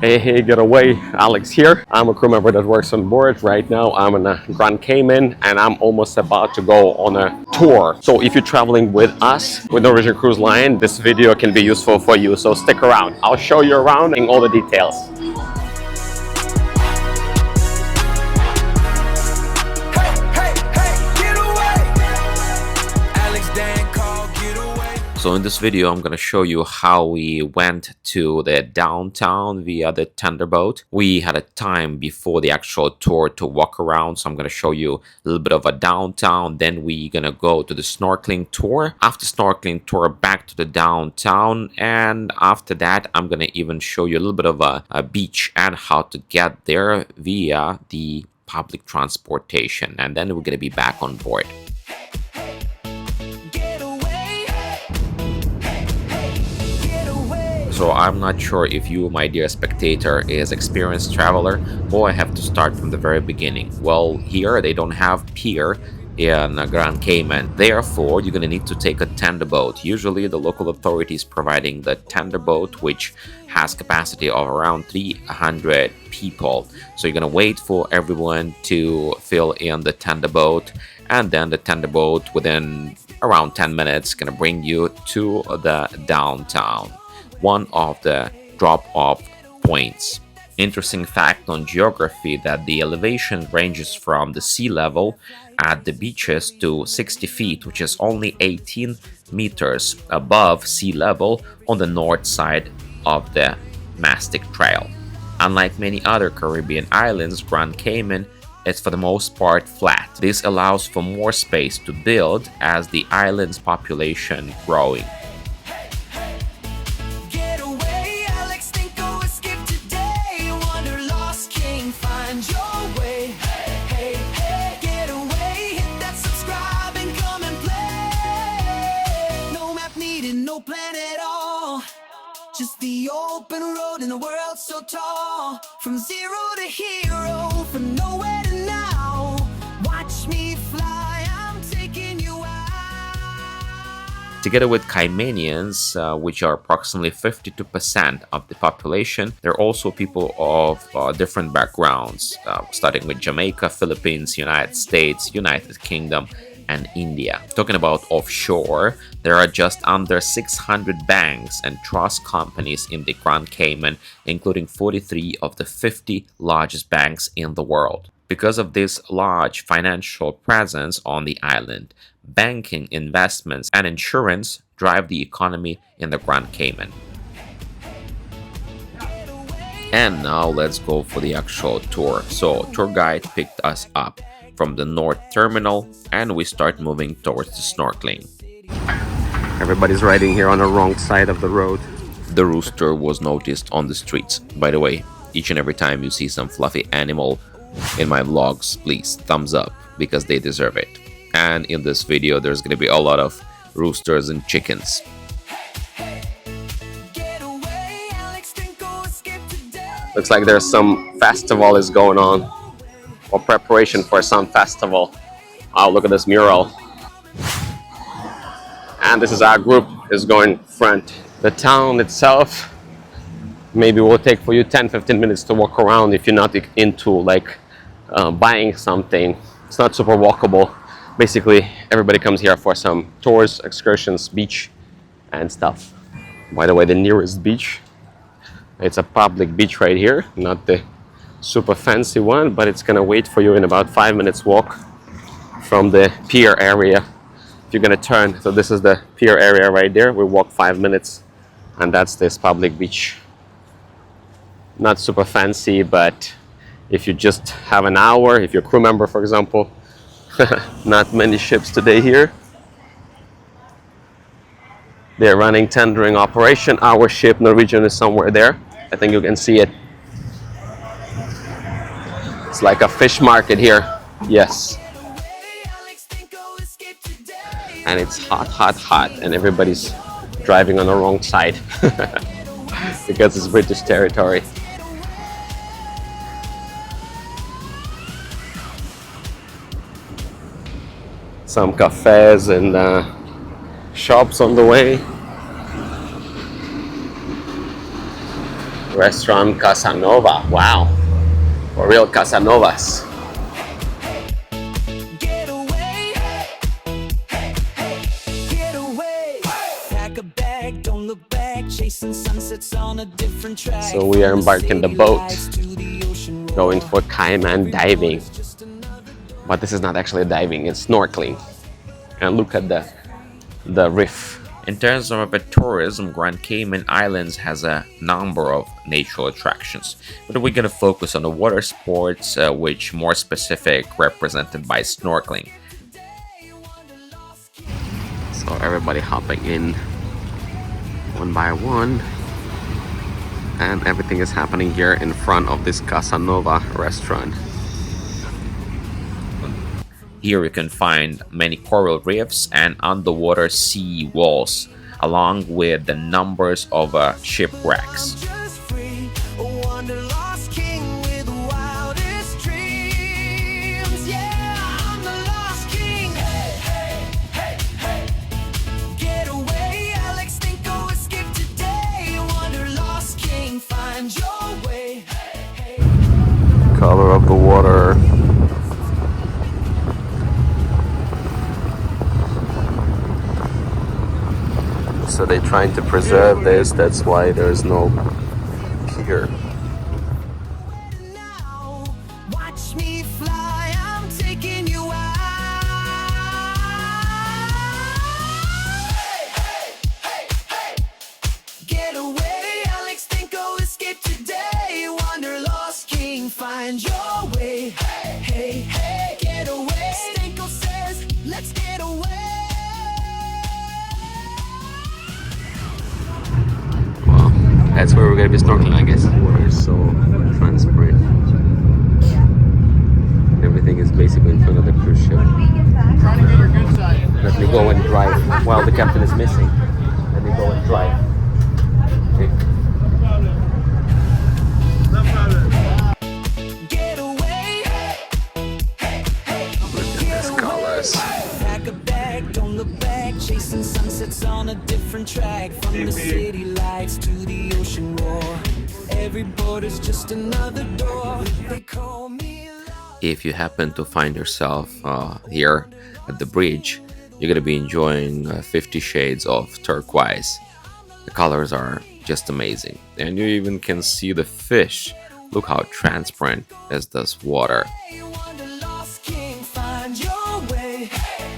Hey, get away. Alex here. I'm a crew member that works on board. Right now, I'm in a Grand Cayman and I'm almost about to go on a tour. So if you're traveling with us, with Norwegian Cruise Line, this video can be useful for you. So stick around. I'll show you around and all the details. So in this video, I'm going to show you how we went to the downtown via the tender boat. We had a time before the actual tour to walk around. So I'm going to show you a little bit of a downtown. Then we're going to go to the snorkeling tour. After snorkeling tour, back to the downtown. And after that, I'm going to even show you a little bit of a beach and how to get there via the public transportation. And then we're going to be back on board. So I'm not sure if you, my dear spectator, is experienced traveler, or I have to start from the very beginning. Well, here they don't have pier in Grand Cayman. Therefore, you're going to need to take a tender boat. Usually the local authorities providing the tender boat, which has capacity of around 300 people. So you're going to wait for everyone to fill in the tender boat, and then the tender boat within around 10 minutes going to bring you to the downtown, one of the drop-off points. Interesting fact on geography that the elevation ranges from the sea level at the beaches to 60 feet, which is only 18 meters above sea level on the north side of the Mastic Trail. Unlike many other Caribbean islands, Grand Cayman is for the most part flat. This allows for more space to build as the island's population growing. Just the open road in a world so tall. From zero to hero, from nowhere to now. Watch me fly, I'm taking you out. Together with Caymanians, which are approximately 52% of the population, there are also people of different backgrounds, starting with Jamaica, Philippines, United States, United Kingdom, and India. Talking about offshore, there are just under 600 banks and trust companies in the Grand Cayman, including 43 of the 50 largest banks in the world. Because of this large financial presence on the island, banking, investments, and insurance drive the economy in the Grand Cayman. And now let's go for the actual tour. So tour guide picked us up from the north terminal and we start moving towards the snorkeling. Everybody's riding here on the wrong side of the road. The rooster was noticed on the streets. By the way, each and every time you see some fluffy animal in my vlogs, please thumbs up because they deserve it. And in this video there's going to be a lot of roosters and chickens. Looks like there's some festival is going on, or preparation for some festival. Oh, look at this mural. And this is our group is going front. The town itself maybe will take for you 10-15 minutes to walk around if you're not into like buying something. It's not super walkable. Basically everybody comes here for some tours, excursions, beach and stuff. By the way, the nearest beach, it's a public beach right here, not the super fancy one, but it's gonna wait for you in about 5 minutes walk from the pier area. If you're gonna turn, so this is the pier area right there. We walk 5 minutes and that's this public beach. Not super fancy, but if you just have an hour, if you're a crew member for example, not many ships today here. They're running tendering operation. Our ship Norwegian is somewhere there. I think you can see it. It's like a fish market here. Yes. And it's hot, hot, hot. And everybody's driving on the wrong side because it's British territory. Some cafes and shops on the way. Restaurant Casanova. Wow. For real Casanovas. Get away, get away. Pack a bag, don't look back. Chasing sunsets on a different track. So we are embarking the boat, going for Cayman diving. But this is not actually diving, it's snorkeling. And look at the reef. In terms of tourism, Grand Cayman Islands has a number of natural attractions, but we're going to focus on the water sports, which more specific represented by snorkeling. So everybody hopping in one by one, and everything is happening here in front of this Casanova restaurant. Here you can find many coral reefs and underwater sea walls, along with the numbers of shipwrecks. Color of the water. So they're trying to preserve this, that's why there's no pier. Watch me fly, I'm taking you out. Get away, Alex, think go escape today. Wanderlost king, find your way. Hey, hey, get away. Stenko says, let's get away. That's where we're gonna be snorkeling, I guess. The water is so transparent. Everything is basically in front of the cruise ship. Let me go and drive while the captain is missing. Let me go and drive. Okay. Get away. Look at these colors. Pack a bag, don't look back. Chasing sunsets on a different track. From the city lights to the ocean roar. Every border's just another door. They call me love. If you happen to find yourself here at the bridge, you're gonna be enjoying 50 shades of turquoise. The colors are just amazing, and you even can see the fish. Look how transparent is this water. Hey, wanderlost king, find your way.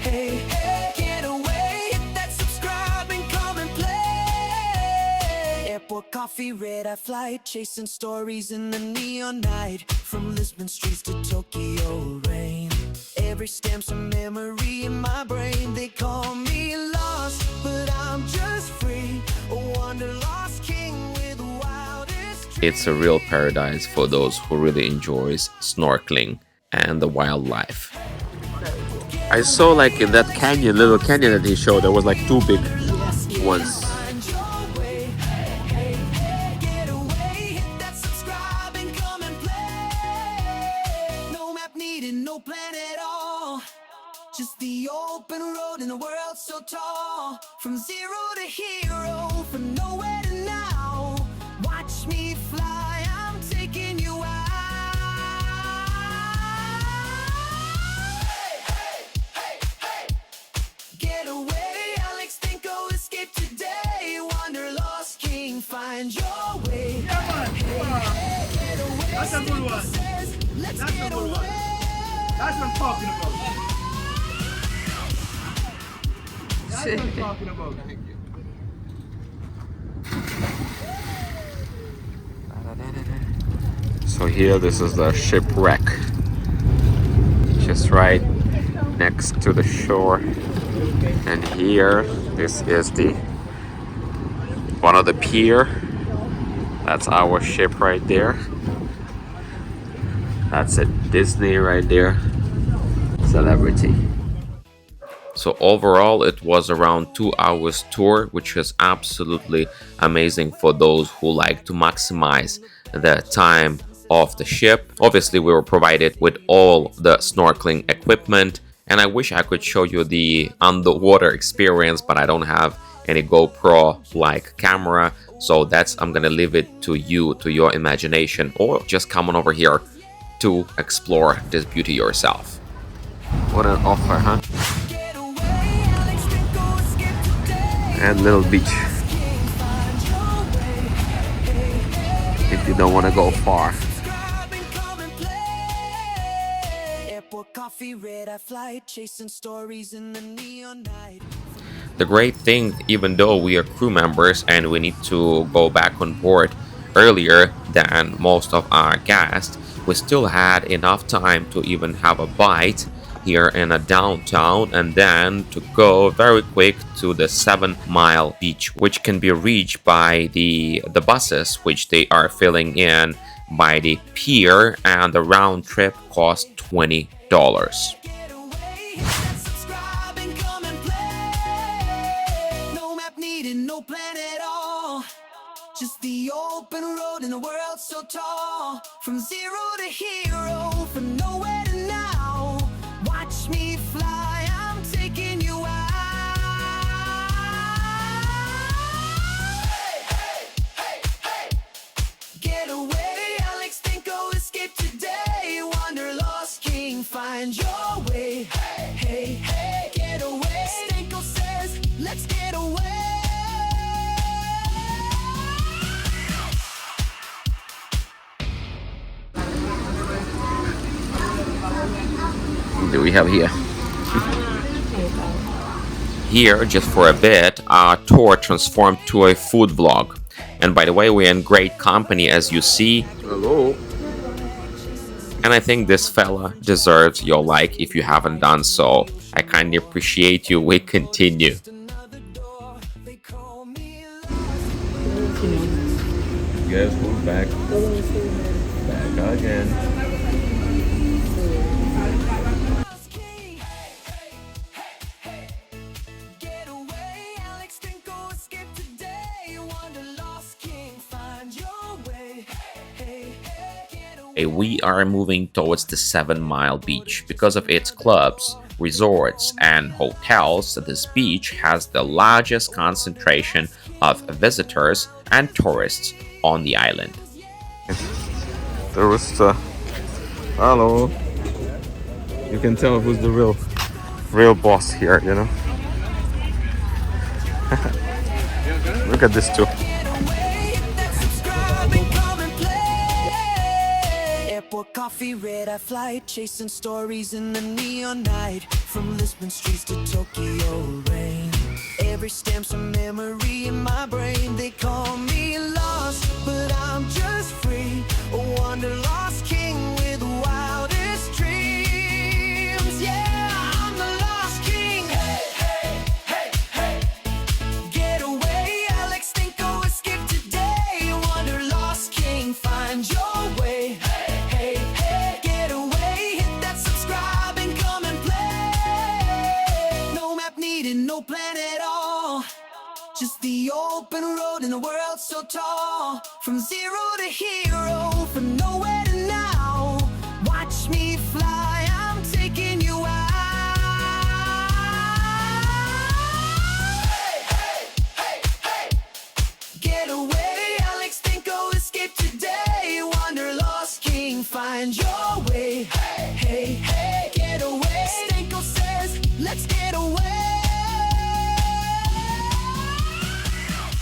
Hey, hey, get away. Hit that subscribe and come and play. Airport coffee, red-eye flight, chasing stories in the neon night. From Lisbon streets to Tokyo rain. Every stamp's a memory in my brain. They call me lost, but I'm just free. A wanderlost king with the wildest dreams. It's a real paradise for those who really enjoys snorkeling and the wildlife. I saw like in that canyon, little canyon that he showed, there was like two big ones. Find your way. Hey, hey, get away. Hit that subscribe and come and play. No map needed, no plan at all. Just the open road in a world so tall. From zero to hero, from nowhere to now. Watch me fly, I'm taking you out. Get away, Alex, think go escape today. Wanderlost king, find your way. Hey, get away. That's a good one. Says, let's That's a get good one. away. That's what I'm talking about. That's what I'm talking about. So here, this is the shipwreck, just right next to the shore. And here, this is the one of the pier. That's our ship right there. That's a Disney right there. Celebrity. So overall, it was around 2 hours tour, which is absolutely amazing for those who like to maximize the time of the ship. Obviously, we were provided with all the snorkeling equipment, and I wish I could show you the underwater experience, but I don't have any GoPro like camera, So that's, I'm gonna leave it to you, to your imagination, or just come on over here to explore this beauty yourself. What an offer, huh? And little beach if you don't want to go far. The great thing, even though we are crew members and we need to go back on board earlier than most of our guests, we still had enough time to even have a bite here in a downtown, and then to go very quick to the 7-mile beach, which can be reached by the buses, which they are filling in by the pier, and the round trip costs $20. No plan at all, just the open road in a world so tall. From zero to hero, from nowhere to now. Watch me fly, I'm taking you out. Hey. Get away, Alex, think go escape today. Wander lost king, find your way. Hey, get away. Stenko says, let's get away. Do we have here? Here, just for a bit, our tour transformed to a food vlog. And by the way, we're in great company, as you see. Hello. And I think this fella deserves your like if you haven't done so. I kindly appreciate you. We continue. Guess who's back? Back again. We are moving towards the 7-mile beach. Because of its clubs, resorts, and hotels, this beach has the largest concentration of visitors and tourists on the island. The rooster. Hello. You can tell who's the real boss here, you know. Look at this too. Coffee, red-eye flight, chasing stories in the neon night. From Lisbon streets to Tokyo rain. Every stamp's a memory in my brain. They call me lost, but I'm just free. A wanderlost king with the wildest dreams. Yeah, I'm the lost king. Hey. Get away, Alex, think go escape today. Wanderlost king, find your way. No plan at all, just the open road in a world so tall. From zero to hero, from nowhere to now. Watch me fly, I'm taking you out. Hey. Get away, Alex, think go escape today. Wanderlost king, find your way. Hey, get away. Stenko says, let's get away.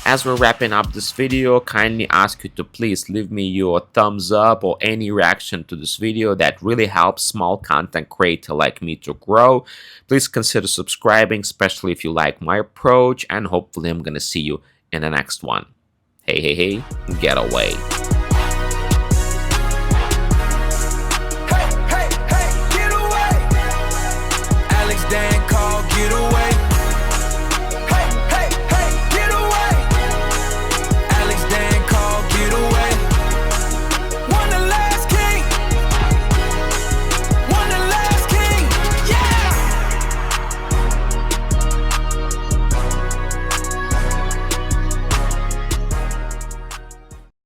As we're wrapping up this video, kindly ask you to please leave me your thumbs up or any reaction to this video. That really helps small content creator like me to grow. Please consider subscribing, especially if you like my approach, and hopefully I'm gonna see you in the next one. Hey, get away.